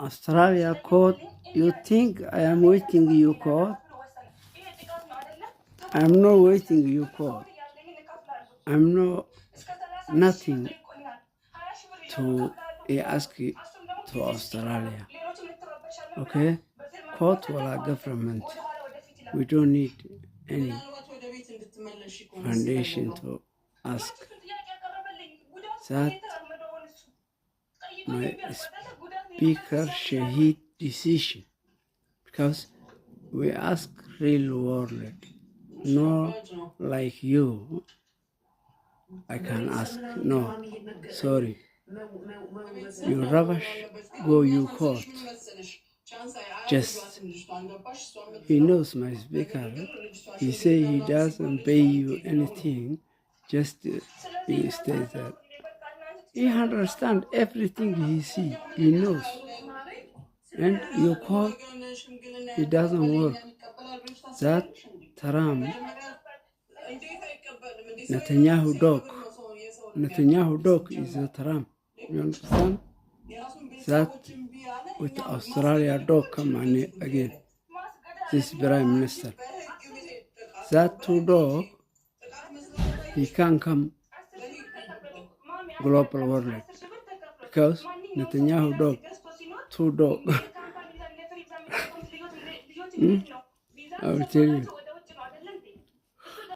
Australia court, you think I am waiting you court? I'm not waiting you court. I'm not nothing to ask you to Australia. Okay? Court or government. We don't need any foundation to ask that my speaker Shahid decision, because we ask real world, no like you. I can ask no, sorry. You rubbish, go you court. Just he knows my speaker. He say he doesn't pay you anything. Just he stays there. He understand everything he see. He knows. And you call, it doesn't work. That Trump, Netanyahu dog is a Trump. You understand? That with Australia dog come again. This Prime Minister. That two dog, he can't come global world because Netanyahu dog, two dog. I will tell you.